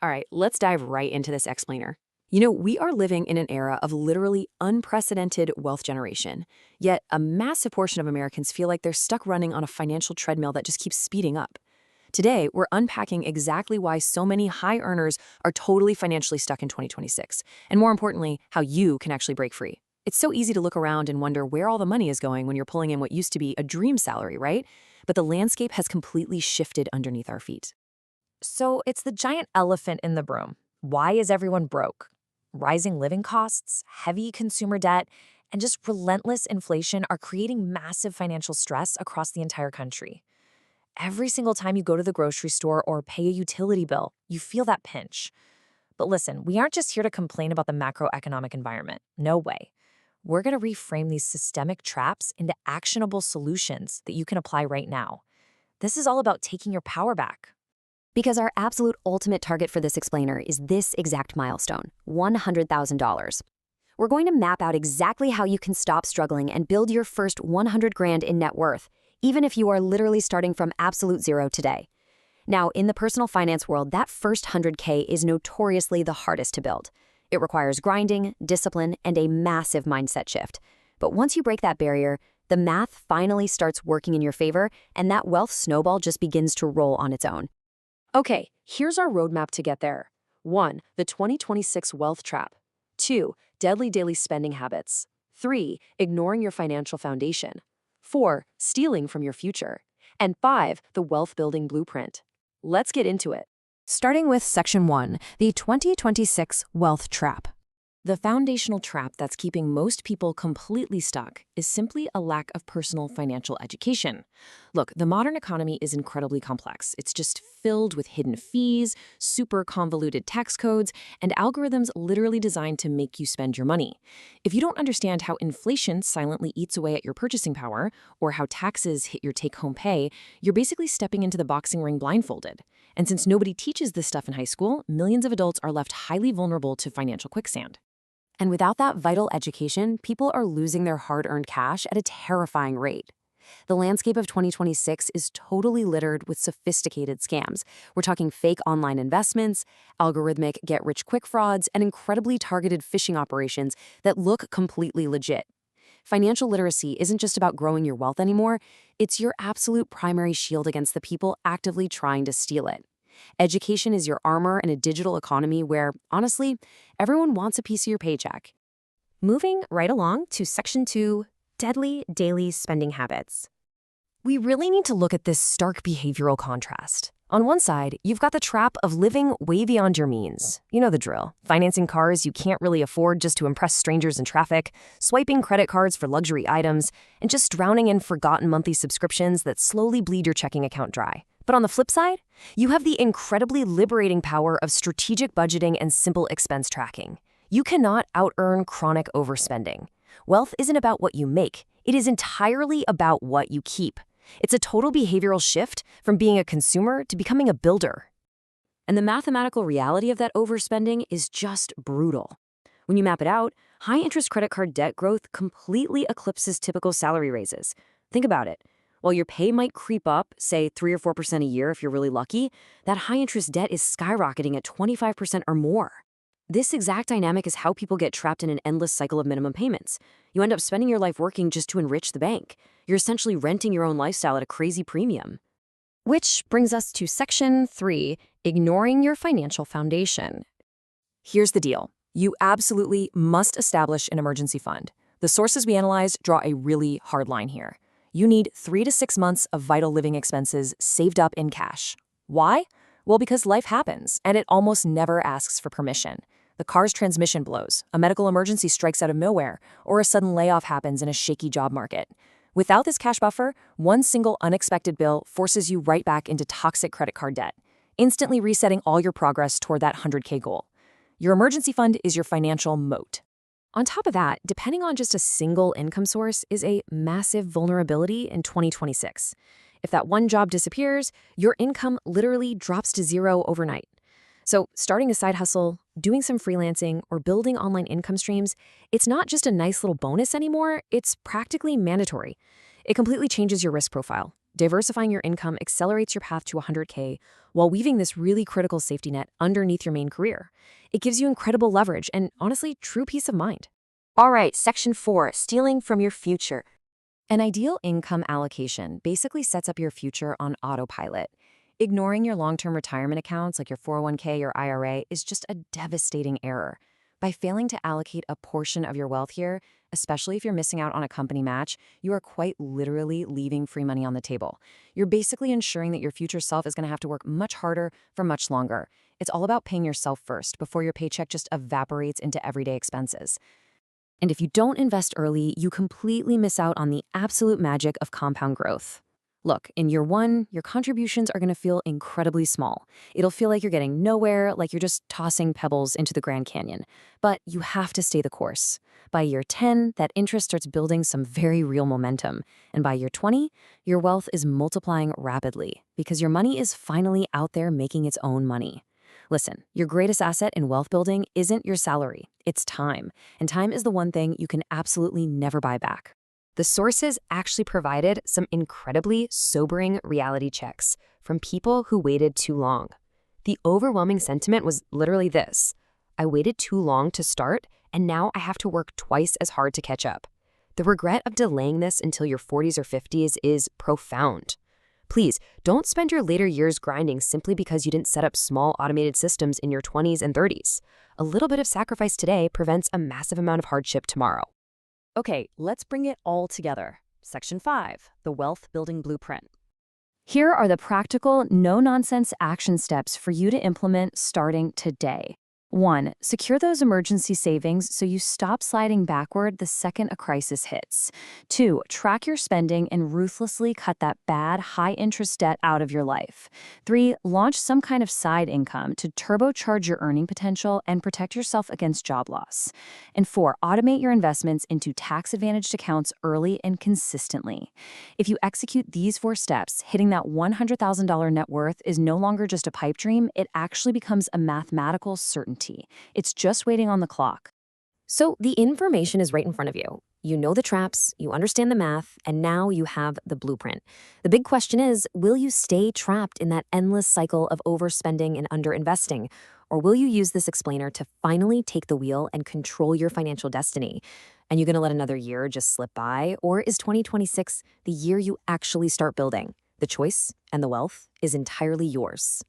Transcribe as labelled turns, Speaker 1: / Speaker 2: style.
Speaker 1: All right, let's dive right into this explainer. You know, we are living in an era of literally unprecedented wealth generation. Yet, a massive portion of Americans feel like they're stuck running on a financial treadmill that just keeps speeding up. Today, we're unpacking exactly why so many high earners are totally financially stuck in 2026, and more importantly, how you can actually break free. It's so easy to look around and wonder where all the money is going when you're pulling in what used to be a dream salary, right? But the landscape has completely shifted underneath our feet.
Speaker 2: So it's the giant elephant in the room. Why is everyone broke? Rising living costs, heavy consumer debt, and just relentless inflation are creating massive financial stress across the entire country. Every single time you go to the grocery store or pay a utility bill, you feel that pinch. But listen, we aren't just here to complain about the macroeconomic environment. No way. We're going to reframe these systemic traps into actionable solutions that you can apply right now. This is all about taking your power back.
Speaker 3: Because our absolute ultimate target for this explainer is this exact milestone, $100,000. We're going to map out exactly how you can stop struggling and build your first 100 grand in net worth, even if you are literally starting from absolute zero today. Now, in the personal finance world, that first 100K is notoriously the hardest to build. It requires grinding, discipline, and a massive mindset shift. But once you break that barrier, the math finally starts working in your favor, and that wealth snowball just begins to roll on its own.
Speaker 1: Okay, here's our roadmap to get there. 1. The 2026 wealth trap. 2. Deadly daily spending habits. 3. Ignoring your financial foundation. 4. Stealing from your future. And 5. The wealth building blueprint. Let's get into it. Starting with Section 1, the 2026 wealth trap. The foundational trap that's keeping most people completely stuck is simply a lack of personal financial education. Look, the modern economy is incredibly complex. It's just filled with hidden fees, super convoluted tax codes, and algorithms literally designed to make you spend your money. If you don't understand how inflation silently eats away at your purchasing power, or how taxes hit your take-home pay, you're basically stepping into the boxing ring blindfolded. And since nobody teaches this stuff in high school, millions of adults are left highly vulnerable to financial quicksand. And without that vital education, people are losing their hard-earned cash at a terrifying rate. The landscape of 2026 is totally littered with sophisticated scams. We're talking fake online investments, algorithmic get-rich-quick frauds, and incredibly targeted phishing operations that look completely legit. Financial literacy isn't just about growing your wealth anymore, it's your absolute primary shield against the people actively trying to steal it. Education is your armor in a digital economy where, honestly, everyone wants a piece of your paycheck.
Speaker 2: Moving right along to Section 2, Deadly Daily Spending Habits. We really need to look at this stark behavioral contrast. On one side, you've got the trap of living way beyond your means. You know the drill. Financing cars you can't really afford just to impress strangers in traffic, swiping credit cards for luxury items, and just drowning in forgotten monthly subscriptions that slowly bleed your checking account dry. But on the flip side, you have the incredibly liberating power of strategic budgeting and simple expense tracking. You cannot out-earn chronic overspending. Wealth isn't about what you make. It is entirely about what you keep. It's a total behavioral shift from being a consumer to becoming a builder.
Speaker 1: And the mathematical reality of that overspending is just brutal. When you map it out, high-interest credit card debt growth completely eclipses typical salary raises. Think about it. While your pay might creep up, say 3 or 4% a year if you're really lucky, that high-interest debt is skyrocketing at 25% or more. This exact dynamic is how people get trapped in an endless cycle of minimum payments. You end up spending your life working just to enrich the bank. You're essentially renting your own lifestyle at a crazy premium.
Speaker 2: Which brings us to Section 3, Ignoring Your Financial Foundation.
Speaker 1: Here's the deal. You absolutely must establish an emergency fund. The sources we analyzed draw a really hard line here. You need 3 to 6 months of vital living expenses saved up in cash. Why? Well, because life happens, and it almost never asks for permission. The car's transmission blows, a medical emergency strikes out of nowhere, or a sudden layoff happens in a shaky job market. Without this cash buffer, one single unexpected bill forces you right back into toxic credit card debt, instantly resetting all your progress toward that 100K goal. Your emergency fund is your financial moat. On top of that, depending on just a single income source is a massive vulnerability in 2026. If that one job disappears, your income literally drops to zero overnight. So starting a side hustle, doing some freelancing, or building online income streams, it's not just a nice little bonus anymore, it's practically mandatory. It completely changes your risk profile.
Speaker 2: Diversifying your income accelerates your path to 100K while weaving this really critical safety net underneath your main career. It gives you incredible leverage and, honestly, true peace of mind.
Speaker 1: All right, Section 4, stealing from your future.
Speaker 2: An ideal income allocation basically sets up your future on autopilot. Ignoring your long-term retirement accounts like your 401k or IRA is just a devastating error. By failing to allocate a portion of your wealth here, especially if you're missing out on a company match, you are quite literally leaving free money on the table. You're basically ensuring that your future self is going to have to work much harder for much longer. It's all about paying yourself first before your paycheck just evaporates into everyday expenses. And if you don't invest early, you completely miss out on the absolute magic of compound growth. Look, in year one, your contributions are going to feel incredibly small. It'll feel like you're getting nowhere, like you're just tossing pebbles into the Grand Canyon. But you have to stay the course. By year 10, that interest starts building some very real momentum. And by year 20, your wealth is multiplying rapidly because your money is finally out there making its own money. Listen, your greatest asset in wealth building isn't your salary, it's time. And time is the one thing you can absolutely never buy back. The sources actually provided some incredibly sobering reality checks from people who waited too long. The overwhelming sentiment was literally this: I waited too long to start, and now I have to work twice as hard to catch up. The regret of delaying this until your 40s or 50s is profound. Please, don't spend your later years grinding simply because you didn't set up small automated systems in your 20s and 30s. A little bit of sacrifice today prevents a massive amount of hardship tomorrow.
Speaker 1: Okay, let's bring it all together. Section 5, the Wealth Building Blueprint.
Speaker 2: Here are the practical, no-nonsense action steps for you to implement starting today. 1. Secure those emergency savings so you stop sliding backward the second a crisis hits. 2. Track your spending and ruthlessly cut that bad, high-interest debt out of your life. 3. Launch some kind of side income to turbocharge your earning potential and protect yourself against job loss. And 4. Automate your investments into tax-advantaged accounts early and consistently. If you execute these 4 steps, hitting that $100,000 net worth is no longer just a pipe dream, it actually becomes a mathematical certainty. It's just waiting on the clock.
Speaker 3: So the information is right in front of you. You know the traps, you understand the math, and now you have the blueprint. The big question is, will you stay trapped in that endless cycle of overspending and underinvesting? Or will you use this explainer to finally take the wheel and control your financial destiny? And you going to let another year just slip by? Or is 2026 the year you actually start building? The choice and the wealth is entirely yours.